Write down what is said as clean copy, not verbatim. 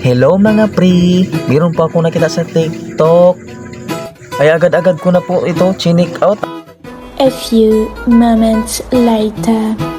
Hello mga pre, meron po ako nakita sa TikTok. Ay agad-agad ko na po ito chinik out. A few moments later.